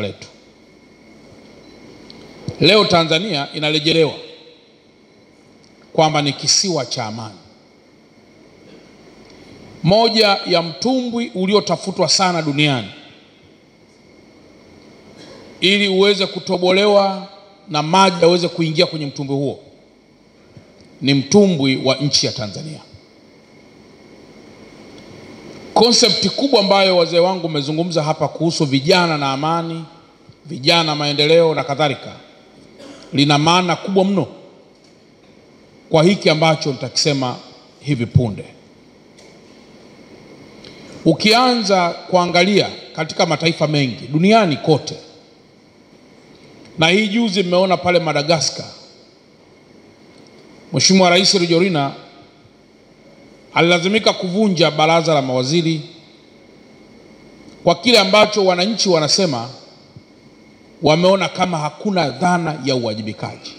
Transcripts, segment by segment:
letu. Leo Tanzania inarejelewa kwamba ni kisiwa cha amani. Moja ya mtumbwi uliotafutwa sana duniani ili uweze kutobolewa na maji yaweze kuingia kwenye mtumbwi huo ni mtumbwi wa nchi ya Tanzania. Konsepti kubwa ambayo wazee wangu wamezungumza hapa kuhusu vijana na amani, vijana maendeleo na kadhalika, lina maana kubwa mno kwa hiki ambacho nitakisema hivi punde. Ukianza kuangalia katika mataifa mengi duniani kote, na hii juzi mmeona pale Madagascar, Mheshimiwa Rais Rujorina alilazimika kuvunja baraza la mawaziri kwa kile ambacho wananchi wanasema wameona kama hakuna dhana ya uwajibikaji.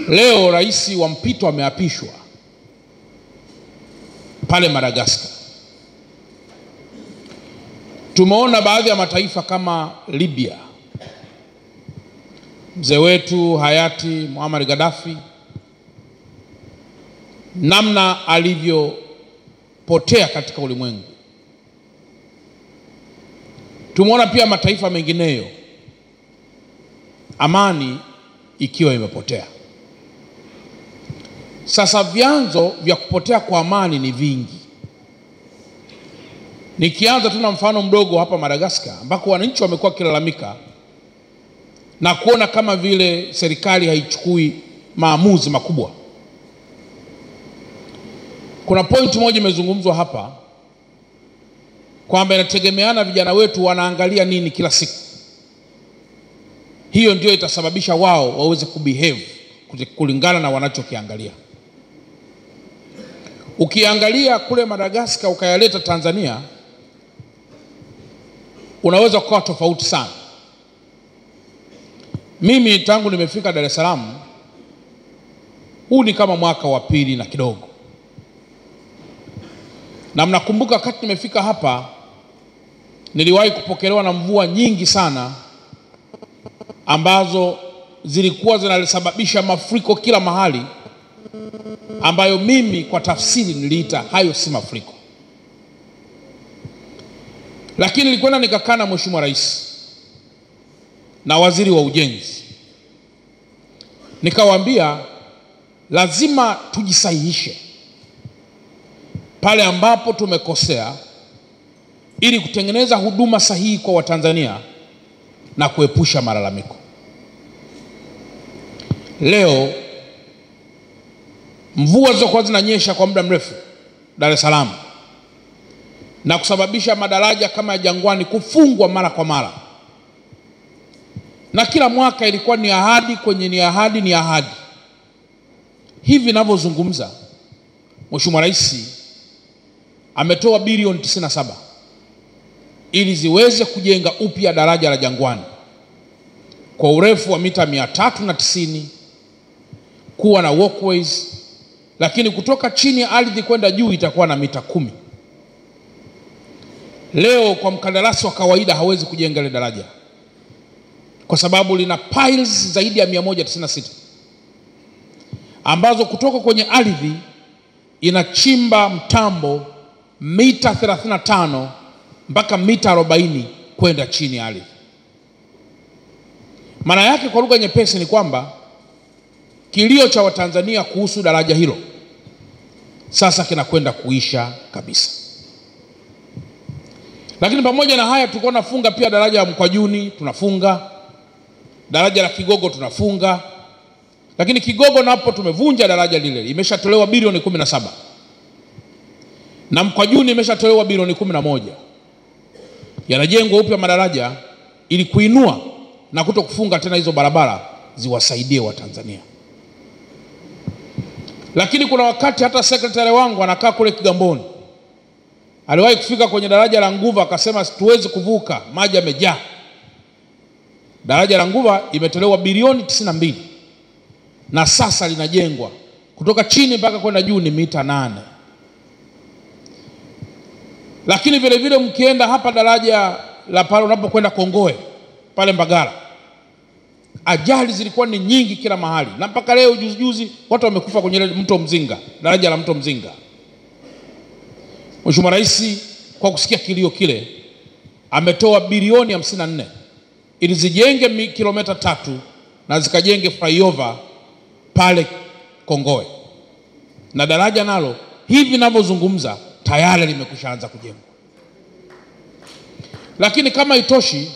Leo rais wa mpito ameapishwa pale Madagascar. Tumeona baadhi ya mataifa kama Libya, mzee wetu hayati Muammar Gaddafi, namna alivyopotea katika ulimwengu. Tumeona pia mataifa mengineyo amani ikiwa imepotea. Sasa vyanzo vya kupotea kwa amani ni vingi. Nikianza tu na mfano mdogo hapa Madagascar, ambako wananchi wamekuwa kilalamika na kuona kama vile serikali haichukui maamuzi makubwa. Kuna point moja imezungumzwa hapa kwamba inategemeana vijana wetu wanaangalia nini kila siku. Hiyo ndio itasababisha wao waweze kubehave kulingana na wanachokiangalia. Ukiangalia kule Madagascar ukayaleta Tanzania, unaweza kuwa tofauti sana. Mimi tangu nimefika Dar es Salaam, huu ni kama mwaka wa pili na kidogo. Na mnakumbuka wakati nimefika hapa niliwahi kupokelewa na mvua nyingi sana ambazo zilikuwa zinasababisha mafuriko kila mahali, ambayo mimi kwa tafsiri niliita hayo si mafuriko. Lakini nilikwenda nikakaa na Mheshimiwa Rais na Waziri wa Ujenzi, nikawaambia lazima tujisahihishe pale ambapo tumekosea ili kutengeneza huduma sahihi kwa Watanzania na kuepusha malalamiko. Leo mvua zilizokuwa zinanyesha kwa muda mrefu Dar es Salaam na kusababisha madaraja kama ya Jangwani kufungwa mara kwa mara, na kila mwaka ilikuwa ni ahadi kwenye ni ahadi. Hivi ninavyozungumza Mheshimiwa Rais ametoa bilioni 97 ili ziweze kujenga upya daraja la Jangwani kwa urefu wa mita 390, kuwa na walkways, lakini kutoka chini ya ardhi kwenda juu itakuwa na mita 10. Leo kwa mkandarasi wa kawaida hawezi kujenga ile daraja kwa sababu lina piles zaidi ya 196 ambazo kutoka kwenye ardhi inachimba mtambo mita 35 mpaka mita 40 kwenda chini ya ardhi. Maana yake kwa lugha nyepesi ni kwamba kilio cha Watanzania kuhusu daraja hilo sasa kinakwenda kuisha kabisa. Lakini pamoja na haya tulikuwa tunafunga pia daraja la Mkwajuni, tunafunga daraja la Kigogo, tunafunga. Lakini Kigogo napo tumevunja daraja lile, imeshatolewa bilioni 17. Na Mkwajuni imeshatolewa bilioni 11. Yanajengwa upya madaraja ili kuinua na kutokufunga tena hizo barabara ziwasaidie Watanzania. Lakini kuna wakati hata sekretari wangu anakaa kule Kigamboni, aliwahi kufika kwenye daraja la Nguva akasema tuwezi kuvuka, maji yamejaa. Daraja la Nguva imetolewa bilioni 92 na sasa linajengwa kutoka chini mpaka kwenda juu ni mita 8. Lakini vile vile mkienda hapa daraja la pale unapokwenda Kongoe pale Mbagala, ajali zilikuwa ni nyingi kila mahali, na mpaka leo juzi watu wamekufa kwenye mto Mzinga, daraja la mto Mzinga. Mheshimiwa Rais kwa kusikia kilio kile ametoa bilioni 54 ili zijenge kilomita 3 na zikajenge flyover pale Kongoe, na daraja nalo hivi ninavyozungumza tayari limekwishaanza kujengwa. Lakini kama itoshi,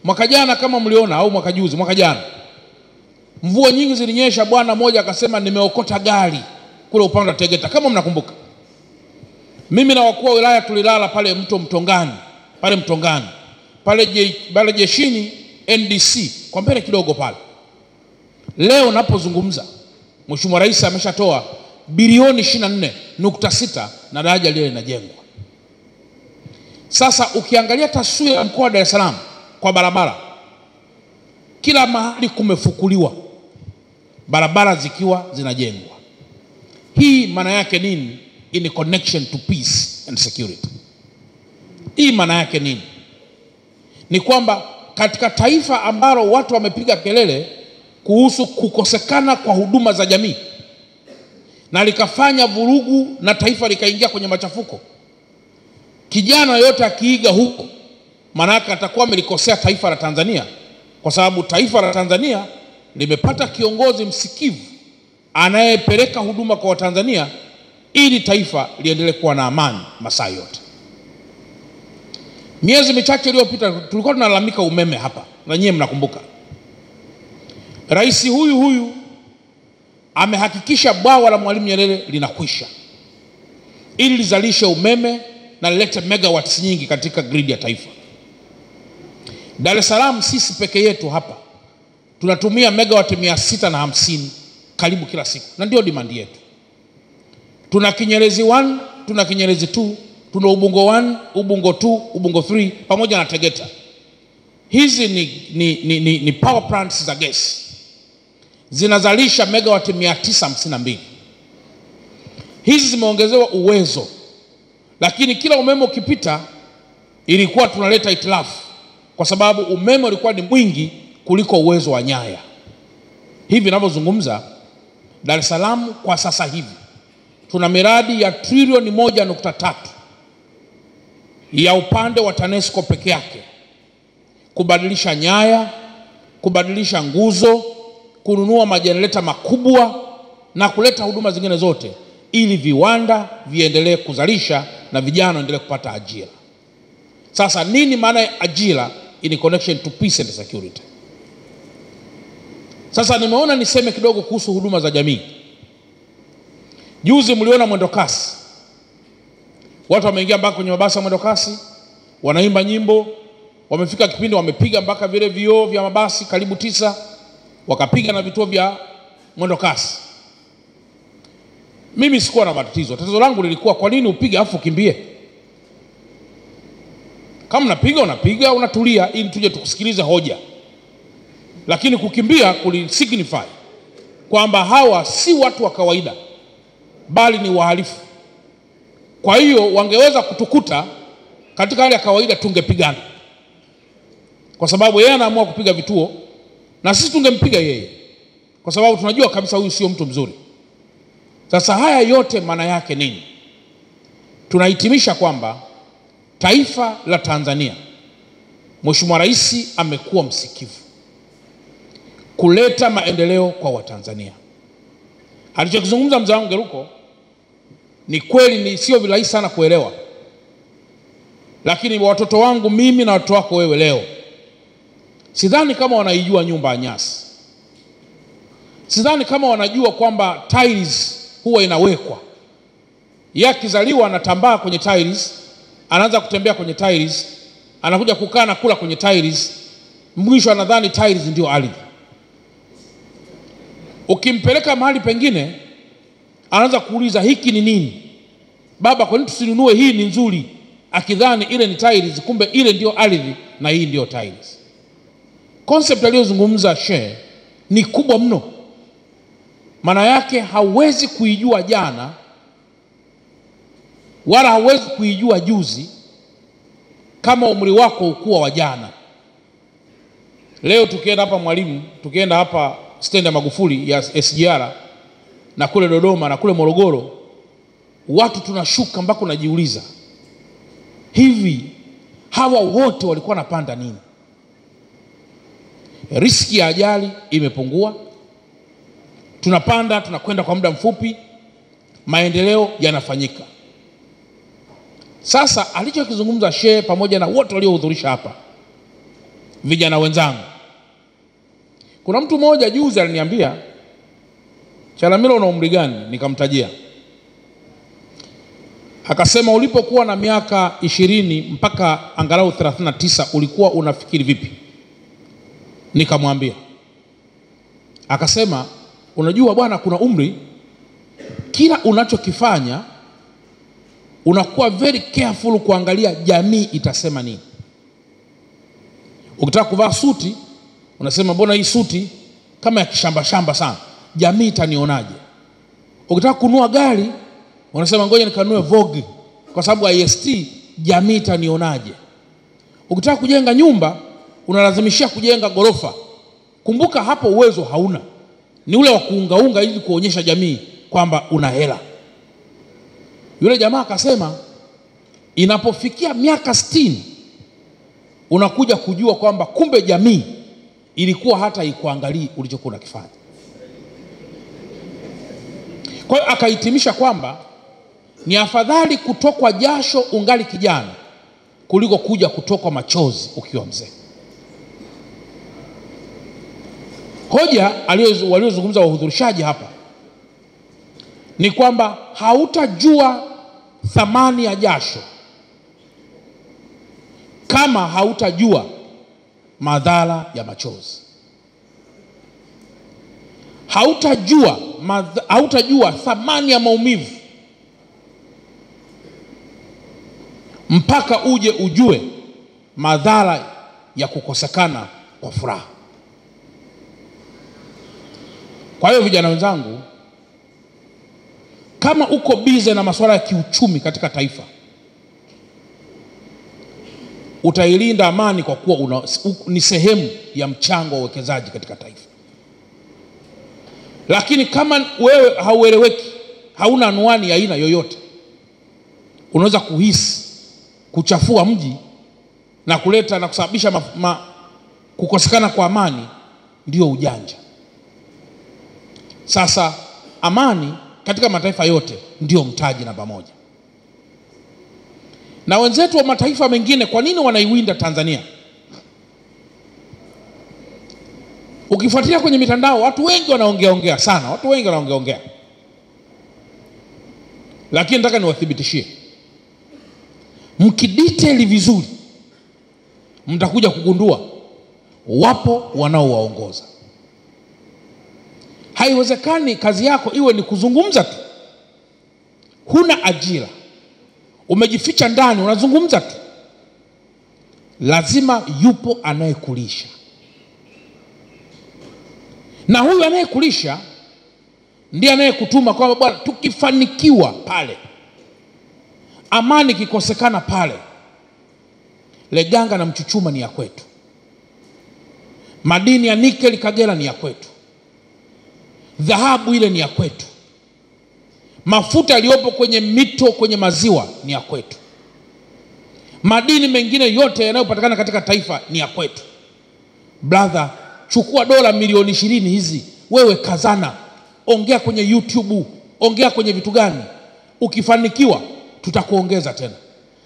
mwaka jana kama mliona, au mwaka juzi, mwaka jana mvua nyingi zilinyesha. Bwana mmoja akasema nimeokota gari kule upande wa Tegeta, kama mnakumbuka. Mimi na wakuu wa wilaya tulilala pale Mtongani pale jeshini NDC kwa mbele kidogo pale. Leo napozungumza Mheshimiwa Rais ameshatoa bilioni 24.6 na daraja lile linajengwa. Sasa ukiangalia taswira ya mkoa wa Dar es Salaam kwa barabara, kila mahali kumefukuliwa, barabara zikiwa zinajengwa. Hii maana yake nini? In connection to peace and security. Hii maana yake nini? Ni kwamba katika taifa ambalo watu wamepiga kelele kuhusu kukosekana kwa huduma za jamii na likafanya vurugu na taifa likaingia kwenye machafuko, kijana yote akiiga huko, maana yake atakuwa amelikosea taifa la Tanzania, kwa sababu taifa la Tanzania limepata kiongozi msikivu anayepeleka huduma kwa Watanzania ili taifa liendelee kuwa na amani masaa yote. Miezi michache iliyopita tulikuwa tunalalamika umeme hapa, na nyie mnakumbuka. Rais huyu amehakikisha bwawa la Mwalimu Nyerere linakwisha ili lizalishe umeme na lilete megawatts nyingi katika grid ya taifa. Dar es Salaam sisi peke yetu hapa tunatumia megawatt 650 karibu kila siku, na ndio demand yetu. Tuna Kinyerezi 1, tuna Kinyerezi 2, tuna Ubungo 1, Ubungo 2, Ubungo 3 pamoja na Tegeta. Hizi ni power plants za gesi. Zinazalisha megawatt 952. Hizi zimeongezewa uwezo, lakini kila umeme ukipita ilikuwa tunaleta itilafu, kwa sababu umeme ulikuwa ni mwingi kuliko uwezo wa nyaya. Hivi ninavyozungumza, Dar es Salaam kwa sasa hivi tuna miradi ya trilioni 1.3 ya upande wa TANESCO peke yake, kubadilisha nyaya, kubadilisha nguzo, kununua majenereta makubwa na kuleta huduma zingine zote ili viwanda viendelee kuzalisha na vijana waendelee kupata ajira. Sasa nini maana ya ajira in connection to peace and security? Sasa nimeona niseme kidogo kuhusu huduma za jamii. Juzi mliona mwendo kasi. Watu wameingia mpaka kwenye mabasi ya mwendo kasi, wanaimba nyimbo, wamefika kipindi wamepiga mpaka vile vioo vya mabasi karibu 9, wakapiga na vituo vya mwendo kasi. Mimi sikuwa na matatizo. Tatizo langu lilikuwa kwa nini upige afu kimbie? Kama unapiga unatulia ili tuje tukusikilize hoja. Lakini kukimbia kulisignify kwamba hawa si watu wa kawaida, bali ni wahalifu. Kwa hiyo wangeweza kutukuta katika hali ya kawaida, tungepigana, kwa sababu yeye anaamua kupiga vituo na sisi tungempiga yeye, kwa sababu tunajua kabisa huyu sio mtu mzuri. Sasa haya yote maana yake nini? Tunahitimisha kwamba taifa la Tanzania, Mheshimiwa Rais amekuwa msikivu kuleta maendeleo kwa Watanzania. Alichokizungumza mzee wangu Geruko ni kweli, ni sio virahisi sana kuelewa, lakini watoto wangu mimi na watoto wako wewe leo, sidhani kama wanaijua nyumba ya nyasi. Sidhani kama wanajua kwamba tiles huwa inawekwa. Yakizaliwa anatambaa kwenye tiles, anaanza kutembea kwenye tiles, anakuja kukaa na kula kwenye tiles, mwisho anadhani tiles ndio ardhi. Ukimpeleka mahali pengine anaanza kuuliza hiki ni nini? Baba, kwa nini tusinunue hii, ni nzuri? Akidhani ile ni tiles, kumbe ile ndio ardhi na hii ndio tiles. Concept aliyozungumza Sheikh ni kubwa mno. Maana yake hauwezi kuijua jana wala hauwezi kuijua juzi kama umri wako ukuwa wa jana. Leo tukienda hapa Mwalimu, tukienda hapa stendi ya Magufuli ya SGR na kule Dodoma na kule Morogoro, watu tunashuka mpaka unajiuliza, hivi hawa wote walikuwa napanda nini? Riski ya ajali imepungua, tunapanda tunakwenda kwa muda mfupi, maendeleo yanafanyika. Sasa alichokizungumza Shehe pamoja na wote waliohudhurisha hapa, vijana wenzangu, kuna mtu mmoja juzi aliniambia, Chalamila una umri gani? Nikamtajia. Akasema ulipokuwa na miaka 20 mpaka angalau 39 ulikuwa unafikiri vipi? Nikamwambia. Akasema unajua bwana, kuna umri kila unachokifanya unakuwa very careful kuangalia jamii itasema nini. Ukitaka kuvaa suti unasema mbona hii suti kama ya kishamba shamba sana, jamii itanionaje? Ukitaka kununua gari unasema ngoja nikanunue Vogue kwa sababu IST, jamii itanionaje? Ukitaka kujenga nyumba unalazimishia kujenga gorofa. Kumbuka hapo uwezo hauna, ni ule wa kuungaunga ili kuonyesha jamii kwamba una hela. Yule jamaa akasema inapofikia miaka 60 unakuja kujua kwamba kumbe jamii ilikuwa hata ikuangalii ulichokuwa unakifanya. Kwa hiyo akahitimisha kwamba ni afadhali kutokwa jasho ungali kijana kuliko kuja kutokwa machozi ukiwa mzee. Hoja waliozungumza wahudhurishaji hapa ni kwamba hautajua thamani ya jasho kama hautajua madhara ya machozi. Hautajua thamani ya maumivu mpaka uje ujue madhara ya kukosekana kwa furaha. Kwa hiyo vijana wenzangu, kama uko bize na masuala ya kiuchumi katika taifa, utailinda amani kwa kuwa ni sehemu ya mchango wa uwekezaji katika taifa. Lakini kama wewe haueleweki, hauna anwani ya aina yoyote, unaweza kuhisi kuchafua mji na kuleta na kusababisha kukosekana kwa amani, ndio ujanja. Sasa amani katika mataifa yote ndio mtaji namba moja. Na wenzetu wa mataifa mengine kwa nini wanaiwinda Tanzania? Ukifuatilia kwenye mitandao watu wengi wanaongea sana, lakini nataka niwathibitishie, mkidetail vizuri mtakuja kugundua wapo wanaowaongoza. Haiwezekani kazi yako iwe ni kuzungumza tu, huna ajira, umejificha ndani unazungumza tu. Lazima yupo anayekulisha, na huyu anayekulisha ndiye anayekutuma kwamba bwana, tukifanikiwa pale, amani kikosekana pale, Leganga na Mchuchuma ni ya kwetu, madini ya nikeli Kagera ni ya kwetu, dhahabu ile ni ya kwetu, mafuta yaliyopo kwenye mito, kwenye maziwa ni ya kwetu, madini mengine yote yanayopatikana katika taifa ni ya kwetu. Brother, chukua dola milioni 20 hizi, wewe kazana, ongea kwenye YouTube, ongea kwenye vitu gani, ukifanikiwa tutakuongeza tena.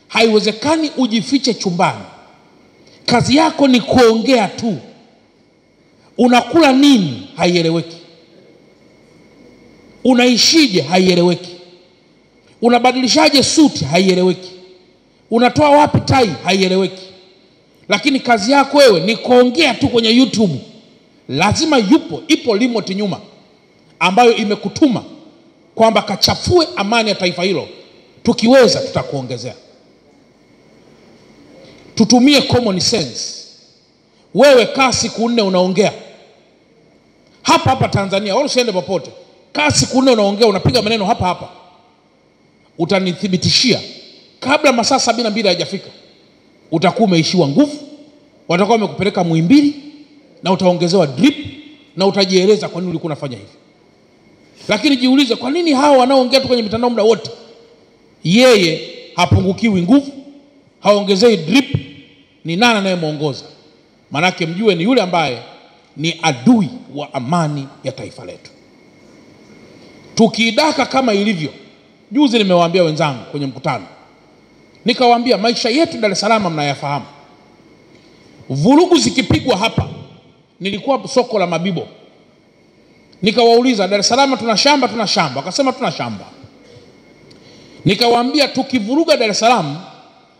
Haiwezekani ujifiche chumbani, kazi yako ni kuongea tu. Unakula nini? Haieleweki. Unaishije? Haieleweki. Unabadilishaje suti? Haieleweki. Unatoa wapi tai? Haieleweki. Lakini kazi yako wewe ni kuongea tu kwenye YouTube. Lazima ipo remote nyuma ambayo imekutuma kwamba kachafue amani ya taifa hilo, tukiweza tutakuongezea. Tutumie common sense. Wewe kaa siku 4 unaongea hapa Tanzania, wala usiende popote. Kaa siku 4 unaongea, unapiga maneno hapa. Utanithibitishia kabla masaa 72 hayajafika utakuwa umeishiwa nguvu, watakuwa wamekupeleka Muhimbili na utaongezewa drip na utajieleza kwa nini ulikuwa unafanya hivi. Lakini jiulize, kwa nini hao wanaoongea tu kwenye mitandao muda wote yeye hapungukiwi nguvu, haongezei drip? Ni nani anayemuongoza? Manake mjue ni yule ambaye ni adui wa amani ya taifa letu. Tukiidaka kama ilivyo, juzi nimewaambia wenzangu kwenye mkutano, nikawaambia maisha yetu Dar es Salaam mnayafahamu. Vurugu zikipigwa hapa, nilikuwa soko la Mabibo, nikawauliza Dar es Salaam tuna shamba? Wakasema tuna shamba. Nikawaambia tukivuruga Dar es Salaam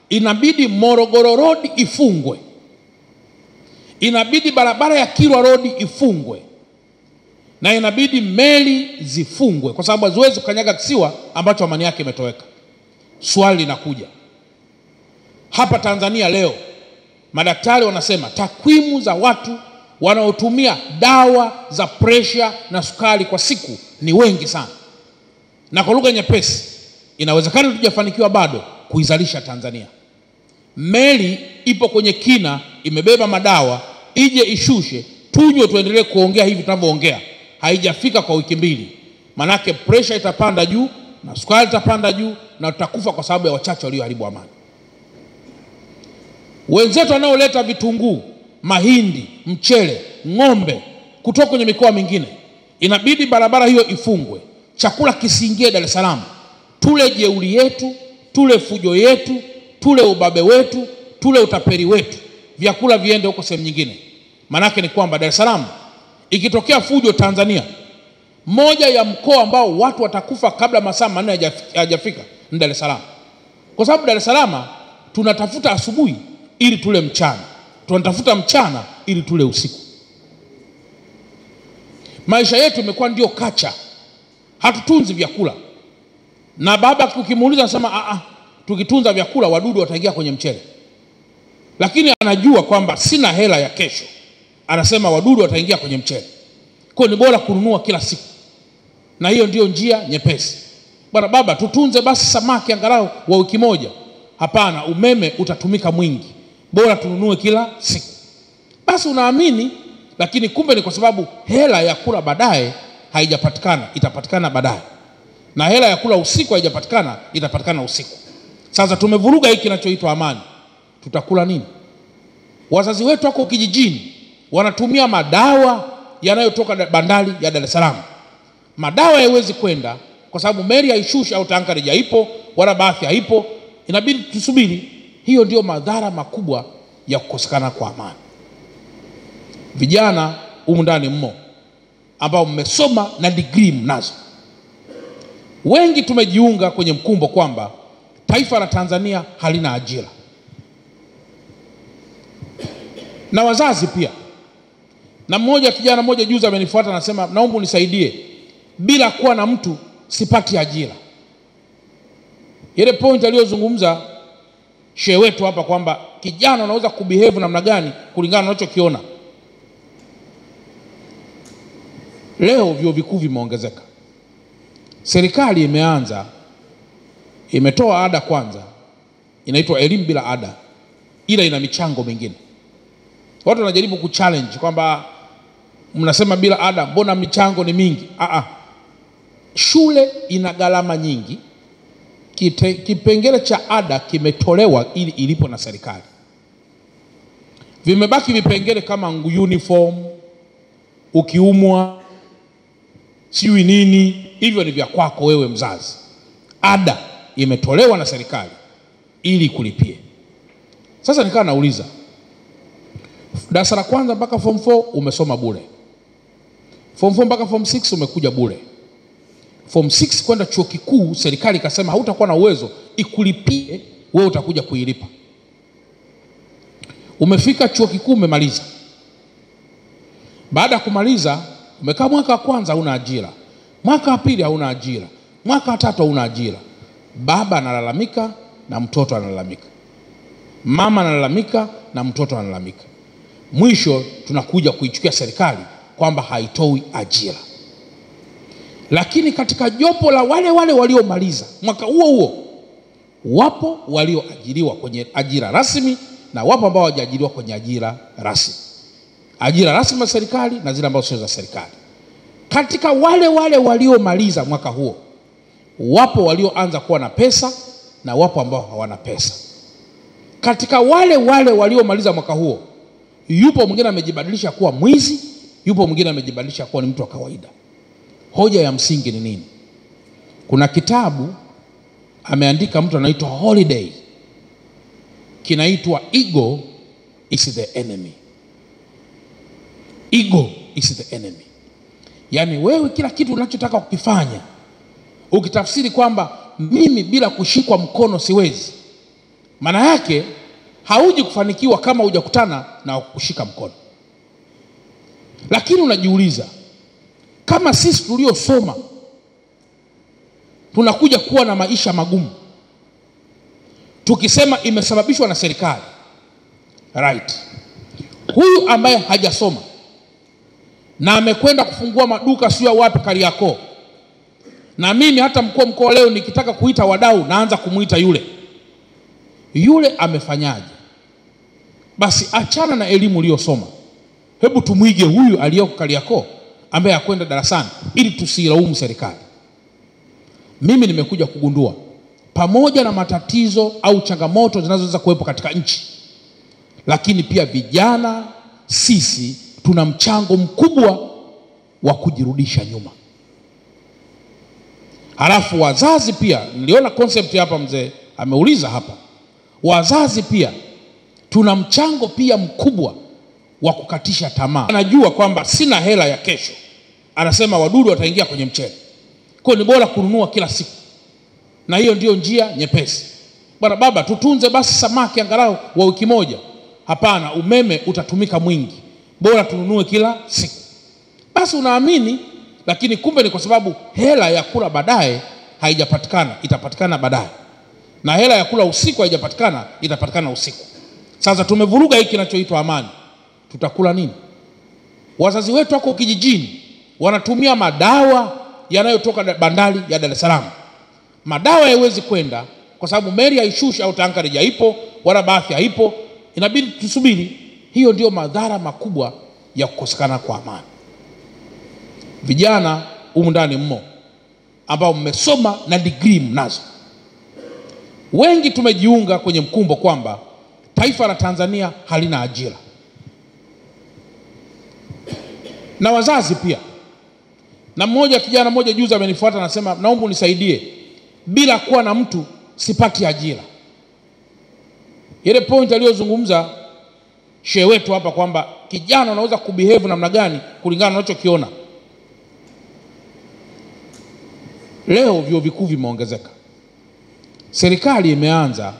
inabidi Morogoro Road ifungwe, inabidi barabara ya Kilwa Road ifungwe, na inabidi meli zifungwe, kwa sababu haziwezi kukanyaga kisiwa ambacho amani yake imetoweka. Swali linakuja hapa Tanzania leo, madaktari wanasema takwimu za watu wanaotumia dawa za pressure na sukari kwa siku ni wengi sana, na kwa lugha nyepesi inawezekana tujafanikiwa bado kuizalisha Tanzania. Meli ipo kwenye kina, imebeba madawa, ije ishushe tunywe tuendelee kuongea hivi tunavyoongea, haijafika kwa wiki mbili. Manake pressure itapanda juu na sukari itapanda juu na tutakufa kwa sababu ya wachache walioharibu amani. Wenzetu wanaoleta vitunguu, mahindi, mchele, ng'ombe kutoka kwenye mikoa mingine, inabidi barabara hiyo ifungwe, chakula kisiingie Dar es Salaam, tule jeuri yetu, tule fujo yetu, tule ubabe wetu, tule utaperi wetu, vyakula viende huko sehemu nyingine. Manake ni kwamba Dar es Salaam ikitokea fujo Tanzania, moja ya mkoa ambao watu watakufa kabla masaa 4 hajafika ni Dar es Salaam. Kwa sababu Dar es Salaam tunatafuta asubuhi ili tule mchana, tunatafuta mchana ili tule usiku. Maisha yetu imekuwa ndio kacha, hatutunzi vyakula. Na baba ukimuuliza anasema tukitunza vyakula wadudu wataingia kwenye mchele. Lakini anajua kwamba sina hela ya kesho, anasema wadudu wataingia kwenye mchele, kwa ni bora kununua kila siku, na hiyo ndio njia nyepesi. Bwana baba, tutunze basi samaki angalau wa wiki moja. Hapana, umeme utatumika mwingi, bora tununue kila siku. Basi unaamini, lakini kumbe ni kwa sababu hela ya kula baadaye haijapatikana, itapatikana baadaye. Na hela ya kula usiku haijapatikana, itapatikana usiku. Sasa tumevuruga hiki kinachoitwa amani. Tutakula nini? Wazazi wetu wako kijijini wanatumia madawa yanayotoka bandari ya Dar es Salaam. Madawa hayawezi kwenda kwa sababu meli haishushi au tankari haipo wala basi haipo, inabidi tusubiri. Hiyo ndio madhara makubwa ya kukosekana kwa amani. Vijana humu ndani mmo ambao mmesoma na degree mnazo, wengi tumejiunga kwenye mkumbo kwamba taifa la Tanzania halina ajira. Na wazazi pia. Na kijana mmoja juzi amenifuata anasema naomba unisaidie, bila kuwa na mtu sipati ajira. Ile point aliyozungumza shehe wetu hapa kwamba kijana anaweza kubehave namna gani kulingana na unachokiona. Leo vyuo vikuu vimeongezeka. Serikali imeanza, imetoa ada kwanza, inaitwa elimu bila ada, ila ina michango mingine. Watu wanajaribu kuchallenge kwamba mnasema bila ada, mbona michango ni mingi? Shule ina gharama nyingi, kipengele cha ada kimetolewa ili ilipo na serikali. Vimebaki vipengele kama uniform, ukiumwa, sijui nini, hivyo ni vya kwako wewe mzazi. Ada imetolewa na serikali ili kulipie. Sasa nikaa nauliza, darasa la kwanza mpaka form 4 umesoma bure, form 4 mpaka form 6 umekuja bure, form 6 kwenda chuo kikuu serikali ikasema hautakuwa na uwezo ikulipie, wewe utakuja kuilipa. Umefika chuo kikuu umemaliza, baada ya kumaliza umekaa mwaka wa kwanza huna ajira, mwaka wa pili hauna ajira, mwaka wa tatu hauna ajira. Baba analalamika na mtoto analalamika, mama analalamika na mtoto analalamika. Mwisho tunakuja kuichukia serikali kwamba haitoi ajira. Lakini katika jopo la wale waliomaliza mwaka huo wapo walioajiriwa kwenye ajira rasmi na wapo ambao hawajaajiriwa kwenye ajira rasmi. Ajira rasmi za serikali na zile ambazo sio za serikali. Katika wale waliomaliza mwaka huo, wapo walioanza kuwa na pesa na wapo ambao hawana pesa. Katika wale waliomaliza mwaka huo, yupo mwingine amejibadilisha kuwa mwizi, yupo mwingine amejibadilisha kuwa ni mtu wa kawaida. Hoja ya msingi ni nini? Kuna kitabu ameandika mtu anaitwa Holiday, kinaitwa Ego is the Enemy. Ego is the enemy. Yani wewe kila kitu unachotaka kukifanya, ukitafsiri kwamba mimi bila kushikwa mkono siwezi, maana yake hauji kufanikiwa kama hujakutana na kushika mkono. Lakini unajiuliza, kama sisi tuliosoma tunakuja kuwa na maisha magumu, tukisema imesababishwa na serikali, right? Huyu ambaye hajasoma na amekwenda kufungua maduka sio wapi Kariakoo, na mimi hata mkuu wa mkoa leo nikitaka kuita wadau naanza kumuita yule amefanyaje? Basi achana na elimu uliyosoma, hebu tumwige huyu aliyoko Kariakoo ambaye akwenda darasani, ili tusilaumu serikali. Mimi nimekuja kugundua, pamoja na matatizo au changamoto zinazoweza kuwepo katika nchi, lakini pia vijana sisi tuna mchango mkubwa wa kujirudisha nyuma. Halafu wazazi pia, niliona concept hapa mzee ameuliza hapa, wazazi pia tuna mchango pia mkubwa wa kukatisha tamaa. Anajua kwamba sina hela ya kesho, anasema wadudu wataingia kwenye mchele, kwa ni bora kununua kila siku, na hiyo ndio njia nyepesi. Bwana baba, tutunze basi samaki angalau wa wiki moja. Hapana, umeme utatumika mwingi, bora tununue kila siku. Basi unaamini, lakini kumbe ni kwa sababu hela ya kula baadaye haijapatikana, itapatikana baadaye. Na hela ya kula usiku haijapatikana, itapatikana usiku. Sasa tumevuruga hiki kinachoitwa amani. Tutakula nini? Wazazi wetu wako kijijini wanatumia madawa yanayotoka bandari ya Dar es Salaam. Madawa hayawezi kwenda kwa sababu meli haishushi au tankari haipo wala basi haipo, inabidi tusubiri. Hiyo ndio madhara makubwa ya kukosekana kwa amani. Vijana humu ndani mmo ambao mmesoma na degree mnazo, wengi tumejiunga kwenye mkumbo kwamba taifa la Tanzania halina ajira. Na wazazi pia. Na kijana mmoja juzi amenifuata anasema, naomba unisaidie, bila kuwa na mtu sipati ajira. Ile point aliyozungumza shehe wetu hapa kwamba kijana unaweza kubehave namna gani kulingana na unachokiona. Leo vyuo vikuu vimeongezeka. Serikali imeanza,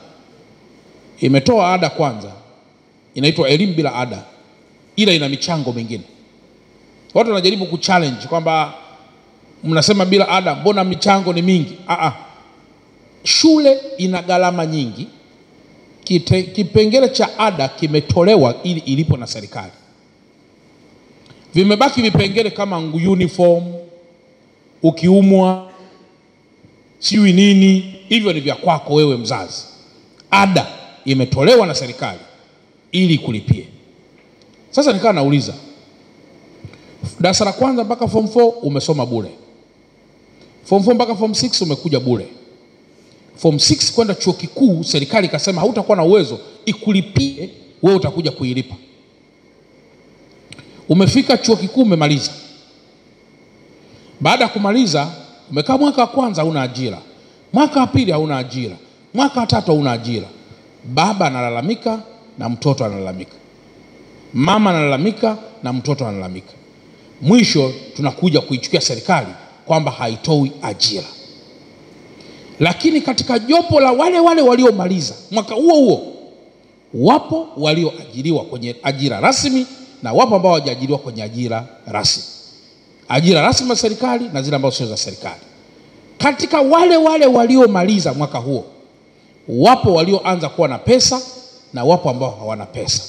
imetoa ada kwanza, inaitwa elimu bila ada, ila ina michango mingine. Watu wanajaribu kuchallenge kwamba mnasema bila ada, mbona michango ni mingi? Shule ina gharama nyingi, kipengele cha ada kimetolewa ili ilipo na serikali. Vimebaki vipengele kama uniform, ukiumwa, siwi nini, hivyo ni vya kwako wewe mzazi. Ada imetolewa na serikali ili kulipie. Sasa nikaa nauliza, darasa la kwanza mpaka form 4 umesoma bure, form 4 mpaka form 6 umekuja bure, form 6 kwenda chuo kikuu serikali ikasema hautakuwa na uwezo ikulipie, wewe utakuja kuilipa. Umefika chuo kikuu umemaliza, baada ya kumaliza umekaa mwaka wa kwanza huna ajira, mwaka wa pili hauna ajira, mwaka wa tatu hauna ajira. Baba analalamika na mtoto analalamika, mama analalamika na mtoto analalamika. Mwisho tunakuja kuichukia serikali kwamba haitoi ajira. Lakini katika jopo la wale waliomaliza mwaka huo, wapo walioajiriwa kwenye ajira rasmi na wapo ambao hawajaajiriwa kwenye ajira rasmi. Ajira rasmi za serikali na zile ambazo sio za serikali. Katika wale waliomaliza mwaka huo, wapo walioanza kuwa na pesa na wapo ambao hawana pesa.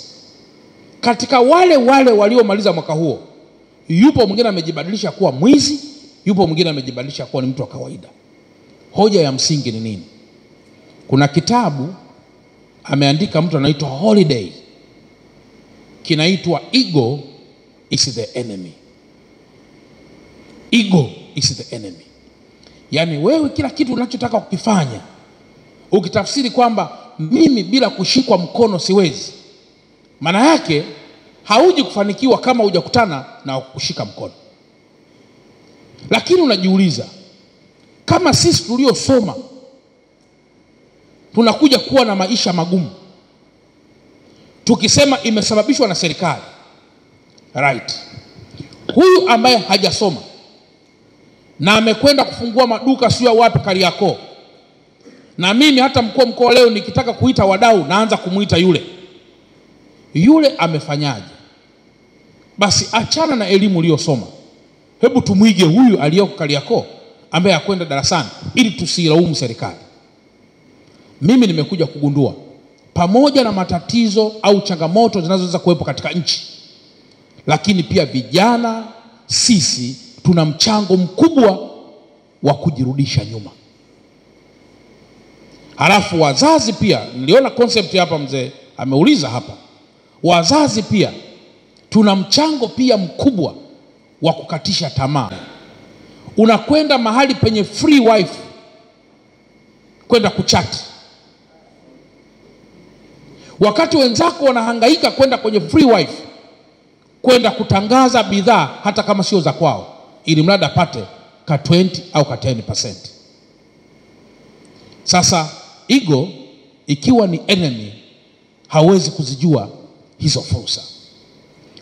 Katika wale waliomaliza mwaka huo, yupo mwingine amejibadilisha kuwa mwizi, yupo mwingine amejibadilisha kuwa ni mtu wa kawaida. Hoja ya msingi ni nini? Kuna kitabu ameandika mtu anaitwa Holiday, kinaitwa Ego is the enemy. Ego is the enemy. Yani wewe kila kitu unachotaka kukifanya ukitafsiri kwamba mimi bila kushikwa mkono siwezi, maana yake hauji kufanikiwa kama hujakutana na kushika mkono. Lakini unajiuliza, kama sisi tuliosoma tunakuja kuwa na maisha magumu, tukisema imesababishwa na serikali, right? Huyu ambaye hajasoma na amekwenda kufungua maduka sio wapi Kariakoo, na mimi hata mkuu wa mkoa leo nikitaka kuita wadau naanza kumuita yule amefanyaje? Basi achana na elimu uliyosoma, hebu tumuige huyu aliyoko Kariakoo ambaye akwenda darasani, ili tusilaumu serikali. Mimi nimekuja kugundua pamoja na matatizo au changamoto zinazoweza kuwepo katika nchi, lakini pia vijana sisi tuna mchango mkubwa wa kujirudisha nyuma. Halafu wazazi pia, niliona concept hapa mzee ameuliza hapa, wazazi pia tuna mchango pia mkubwa wa kukatisha tamaa. Unakwenda mahali penye free wifi kwenda kuchati, wakati wenzako wanahangaika kwenda kwenye free wifi kwenda kutangaza bidhaa hata kama sio za kwao, ili mradi apate ka 20 au ka 10%. Sasa ego ikiwa ni enemy, hawezi kuzijua hizo fursa.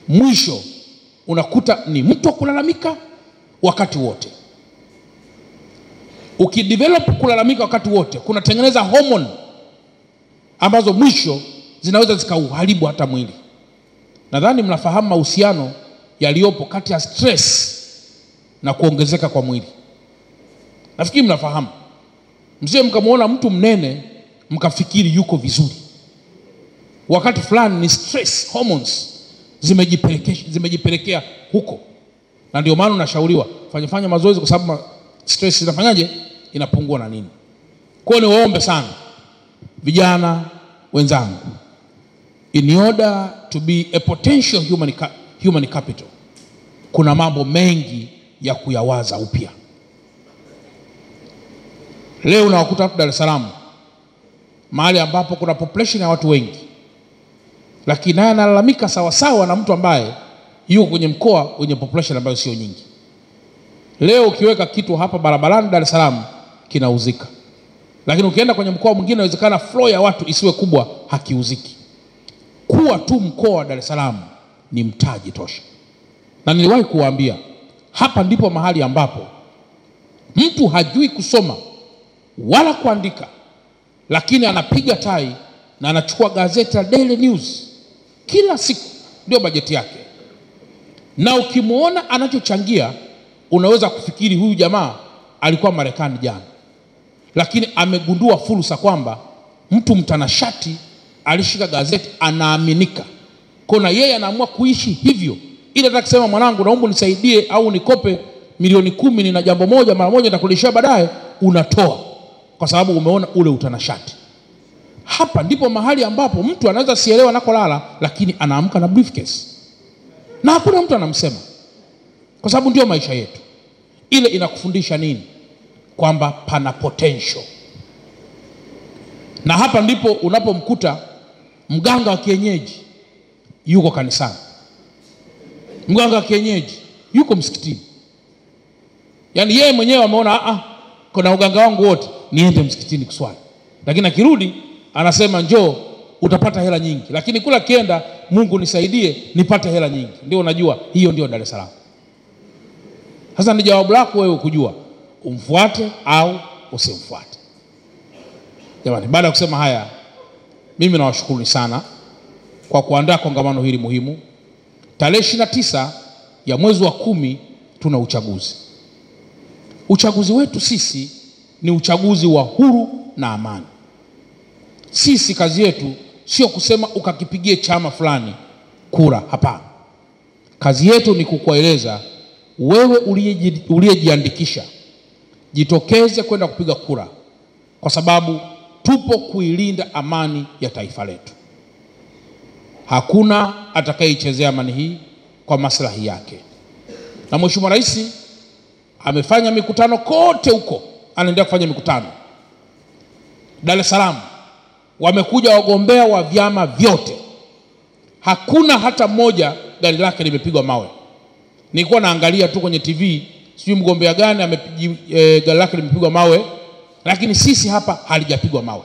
Mwisho unakuta ni mtu kulalamika wakati wote. Ukidevelop kulalamika wakati wote, kunatengeneza hormone ambazo mwisho zinaweza zikauharibu hata mwili. Nadhani mnafahamu mahusiano yaliyopo kati ya stress na kuongezeka kwa mwili. Nafikiri mnafahamu. Msije mkamuona mtu mnene mkafikiri yuko vizuri, wakati fulani ni stress hormones zimejipelekea huko. Na ndio maana unashauriwa fanya mazoezi, kwa sababu stress inafanyaje, inapungua na nini. Kwa hiyo niwaombe sana vijana wenzangu, in order to be a potential human capital, kuna mambo mengi ya kuyawaza upya. Leo unawakuta hapa Dar es Salaam, mahali ambapo kuna population ya watu wengi, lakini naye analalamika sawa sawa na mtu ambaye yuko kwenye mkoa wenye population ambayo sio nyingi. Leo ukiweka kitu hapa barabarani Dar es Salaam kinauzika, lakini ukienda kwenye mkoa mwingine inawezekana flow ya watu isiwe kubwa, hakiuziki. Kuwa tu mkoa wa Dar es Salaam ni mtaji tosha. Na niliwahi kuwaambia, hapa ndipo mahali ambapo mtu hajui kusoma wala kuandika, lakini anapiga tai na anachukua gazeti la Daily News kila siku, ndio bajeti yake. Na ukimuona anachochangia, unaweza kufikiri huyu jamaa alikuwa Marekani jana, lakini amegundua fursa kwamba mtu mtanashati alishika gazeti, anaaminika. Kuna yeye anaamua kuishi hivyo, ili hata kusema mwanangu naomba nisaidie au nikope milioni 10 nina jambo moja mara moja nitakulishia baadaye, unatoa kwa sababu umeona ule utanashati. Hapa ndipo mahali ambapo mtu anaweza sielewa nakolala, lakini anaamka na briefcase na hakuna mtu anamsema, kwa sababu ndio maisha yetu. Ile inakufundisha nini? Kwamba pana potential. Na hapa ndipo unapomkuta mganga wa kienyeji yuko kanisani, mganga wa kienyeji yuko msikitini. Yani yeye mwenyewe ameona kuna uganga wangu wote niende msikitini kuswali, lakini akirudi anasema njoo utapata hela nyingi, lakini kula kienda Mungu nisaidie nipate hela nyingi. Ndio unajua hiyo ndio Dar es Salaam. Sasa ni jawabu lako wewe kujua umfuate au usimfuate. Jamani, baada ya kusema haya, mimi nawashukuru sana kwa kuandaa kongamano hili muhimu. Tarehe 29 ya mwezi wa 10 tuna uchaguzi. Uchaguzi wetu sisi ni uchaguzi wa huru na amani. Sisi kazi yetu sio kusema ukakipigie chama fulani kura, hapana. Kazi yetu ni kukueleza wewe uliyejiandikisha, jitokeze kwenda kupiga kura, kwa sababu tupo kuilinda amani ya taifa letu. Hakuna atakayeichezea amani hii kwa maslahi yake. Na Mheshimiwa Rais amefanya mikutano kote huko, anaendelea kufanya mikutano. Dar es Salaam wamekuja wagombea wa vyama vyote, hakuna hata mmoja gari lake limepigwa mawe. Nilikuwa naangalia tu kwenye TV, sijui mgombea gani gari lake limepigwa mawe, lakini sisi hapa halijapigwa mawe.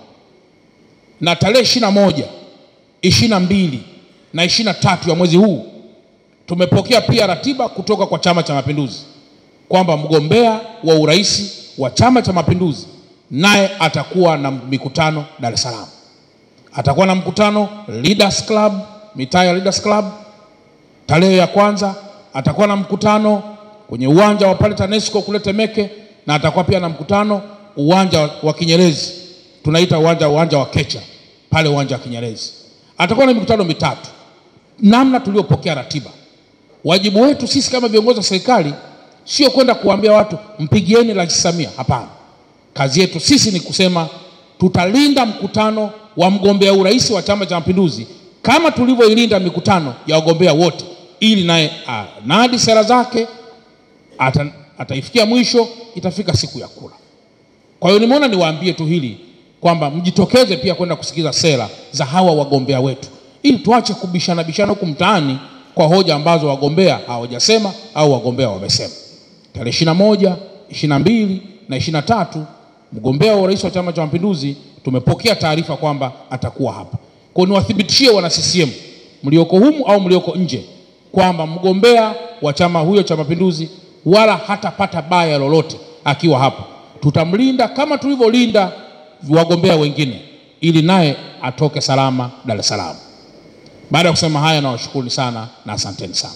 Na tarehe 21, 22 na 23 ya mwezi huu tumepokea pia ratiba kutoka kwa Chama cha Mapinduzi kwamba mgombea wa urais wa Chama cha Mapinduzi naye atakuwa na mikutano Dar es Salaam. Atakuwa na mkutano Leaders Club, mitaa ya Leaders Club tarehe ya kwanza. Atakuwa na mkutano kwenye uwanja wa pale TANESCO kule Temeke, na atakuwa pia na mkutano uwanja wa Kinyerezi, tunaita uwanja wa Kecha pale uwanja wa Kinyerezi. Atakuwa na mikutano mitatu. Namna tuliopokea ratiba, wajibu wetu sisi kama viongozi wa serikali sio kwenda kuambia watu mpigieni Rais Samia, hapana. Kazi yetu sisi ni kusema tutalinda mkutano wa mgombea urais wa Chama cha Mapinduzi kama tulivyoilinda mikutano ya wagombea wote, ili naye anadi sera zake, ataifikia mwisho, itafika siku ya kura. Kwa hiyo nimeona niwaambie tu hili kwamba mjitokeze pia kwenda kusikiza sera za hawa wagombea wetu, ili tuache kubishana huku mtaani kwa hoja ambazo wagombea hawajasema au wagombea wamesema. Tarehe 21, 22 na 23 mgombea wa urais wa Chama cha Mapinduzi tumepokea taarifa kwamba atakuwa hapa. Kwa niwathibitishie wana CCM mlioko humu au mlioko nje kwamba mgombea wa chama huyo cha Mapinduzi wala hatapata baya lolote akiwa hapa. Tutamlinda kama tulivyolinda wagombea wengine, ili naye atoke salama Dar es Salaam. Baada ya kusema haya, nawashukuru sana na asanteni sana.